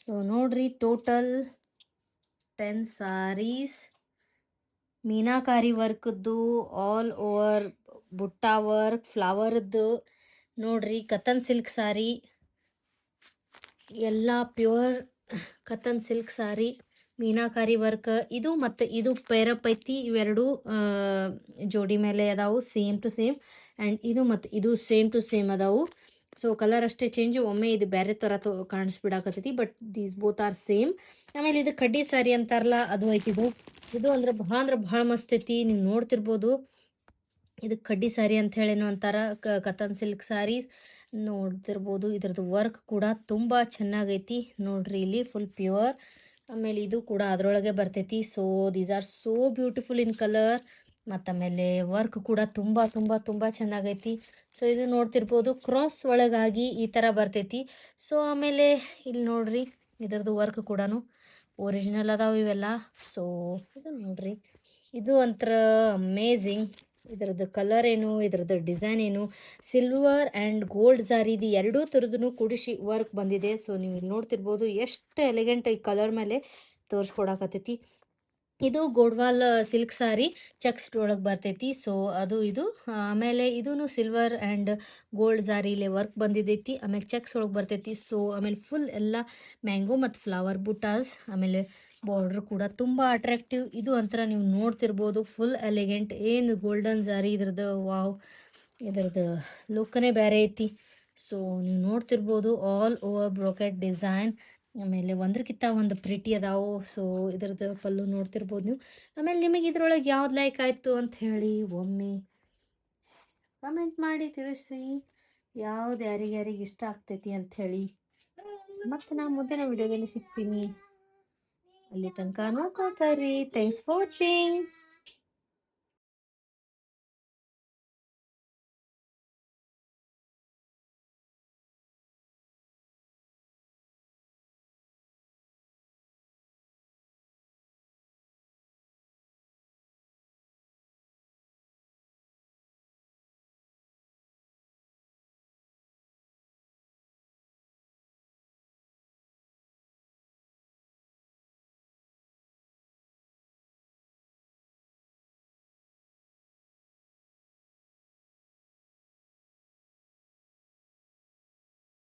So ನೋಡ್ರಿ, total 10 saris meenakari ವರ್ಕ್ದು, all over butta work, ಫ್ಲವರ್ದು. ನೋಡ್ರಿ, ಕತನ್ ಸಿಲ್ಕ್ ಸಾರಿ, ಎಲ್ಲ pure katan silk sari, meenakari work. ಇದು ಮತ್ತು ಇದು ಪೇರಪ್ ಐತಿ. ಇವೆರಡು ಜೋಡಿ ಮೇಲೆ ಅದಾವು, ಸೇಮ್ ಟು ಸೇಮ್. ಆ್ಯಂಡ್ ಇದು ಮತ್ತು ಇದು ಸೇಮ್ ಟು ಸೇಮ್ ಅದಾವು. ಸೊ ಕಲರ್ ಅಷ್ಟೇ ಚೇಂಜ್. ಒಮ್ಮೆ ಇದು ಬೇರೆ ಥರ ಕಾಣಿಸ್ಬಿಡಾಕತ್ತೈತಿ, but these both are same. ಆಮೇಲೆ ಇದು ಕಡ್ಡಿ ಸಾರಿ ಅಂತಾರಲ್ಲ, ಅದು ಐತಿ. ಇದು ಅಂದ್ರೆ ಭಾಳ ಮಸ್ತ್ ಐತಿ. ನೀವು ನೋಡ್ತಿರ್ಬೋದು, ಇದು ಕಡ್ಡಿ ಸಾರಿ ಅಂತ ಹೇಳೇನೋ ಅಂತಾರ. ಕತನ್ ಸಿಲ್ಕ್ ಸಾರೀಸ್ ನೋಡ್ತಿರ್ಬೋದು. ಇದ್ರದ್ದು ವರ್ಕ್ ಕೂಡ ತುಂಬ ಚೆನ್ನಾಗೈತಿ. ನೋಡ್ರಿ, ಇಲ್ಲಿ ಫುಲ್ ಪ್ಯೂರ್. ಆಮೇಲೆ ಇದು ಕೂಡ ಅದರೊಳಗೆ ಬರ್ತೈತಿ. So these are so beautiful in colour. ಮತ್ತು ಆಮೇಲೆ ವರ್ಕ್ ಕೂಡ ತುಂಬ ತುಂಬ ತುಂಬ ಚೆನ್ನಾಗೈತಿ. ಸೊ ಇದು ನೋಡ್ತಿರ್ಬೋದು, ಕ್ರಾಸ್ ಒಳಗಾಗಿ ಈ ಥರ ಬರ್ತೈತಿ. ಸೊ ಆಮೇಲೆ ಇಲ್ಲಿ ನೋಡ್ರಿ, ಇದ್ರದ್ದು ವರ್ಕ್ ಕೂಡ ಒರಿಜಿನಲ್ ಅದಾವ ಇವೆಲ್ಲ. ಸೊ ಇದು ನೋಡ್ರಿ, ಇದು ಒಂಥರ ಅಮೇಝಿಂಗ್. ಇದರದ್ದು ಕಲರ್ ಏನು, ಇದರದ್ದು ಡಿಸೈನ್ ಏನು, ಸಿಲ್ವರ್ ಆ್ಯಂಡ್ ಗೋಲ್ಡ್ ಸಾರಿದು ಎರಡೂ ಥರದ್ದು ಕೂಡಿಸಿ ವರ್ಕ್ ಬಂದಿದೆ. ಸೊ ನೀವು ಇಲ್ಲಿ ನೋಡ್ತಿರ್ಬೋದು, ಎಷ್ಟು ಎಲಿಗೆಂಟ್ ಈ ಕಲರ್ ಮೇಲೆ ತೋರಿಸ್ಕೊಡಕತ್ತೈತಿ. ಇದು ಗೋಡ್ವಾಲ್ ಸಿಲ್ಕ್ ಸಾರಿ ಚೆಕ್ಸ್ ಒಳಗೆ ಬರ್ತೈತಿ. ಸೊ ಅದು ಇದು. ಆಮೇಲೆ ಇದೂ ಸಿಲ್ವರ್ ಆ್ಯಂಡ್ ಗೋಲ್ಡ್ ಸಾರಿಲೆ ವರ್ಕ್ ಬಂದಿದ್ದೈತಿ. ಆಮೇಲೆ ಚೆಕ್ಸ್ ಒಳಗೆ ಬರ್ತೈತಿ. ಸೊ ಆಮೇಲೆ ಫುಲ್ ಎಲ್ಲ ಮ್ಯಾಂಗೋ ಮತ್ತು ಫ್ಲವರ್ ಬುಟಾಸ್. ಆಮೇಲೆ ಬಾರ್ಡ್ರ್ ಕೂಡ ತುಂಬ ಅಟ್ರಾಕ್ಟಿವ್. ಇದು ಒಂಥರ ನೀವು ನೋಡ್ತಿರ್ಬೋದು, ಫುಲ್ ಎಲಿಗೆಂಟ್. ಏನು ಗೋಲ್ಡನ್ ಸಾರಿ ಇದ್ರದ್ದು, ವಾವ್! ಇದ್ರದ್ದು ಲುಕ್ಕನೇ ಬೇರೆ ಐತಿ. ಸೊ ನೀವು ನೋಡ್ತಿರ್ಬೋದು, ಆಲ್ ಓವರ್ ಬ್ರೋಕೆಟ್ ಡಿಸೈನ್. ಆಮೇಲೆ ಒಂದ್ರಕ್ಕಿಂತ ಒಂದು ಪ್ರಿಟಿ ಅದಾವು. ಸೊ ಇದ್ರದ್ದು ಪಲ್ಲು ನೋಡ್ತಿರ್ಬೋದು ನೀವು. ಆಮೇಲೆ ನಿಮಗೆ ಇದ್ರೊಳಗೆ ಯಾವ್ದು ಲೈಕ್ ಆಯಿತು ಅಂತ ಹೇಳಿ ಒಮ್ಮೆ ಕಮೆಂಟ್ ಮಾಡಿ ತಿಳಿಸಿ, ಯಾವ್ದು ಯಾರಿಗ್ಯಾರಿಗೆ ಇಷ್ಟ ಆಗ್ತೈತಿ ಅಂತ ಹೇಳಿ. ಮತ್ತು ನಾ ಮುಂದಿನ ವಿಡಿಯೋದಲ್ಲಿ ಸಿಗ್ತೀನಿ. ಅಲ್ಲಿ ತನಕ ನೋಡ್ಕೋತಾರಿ. Thanks for watching.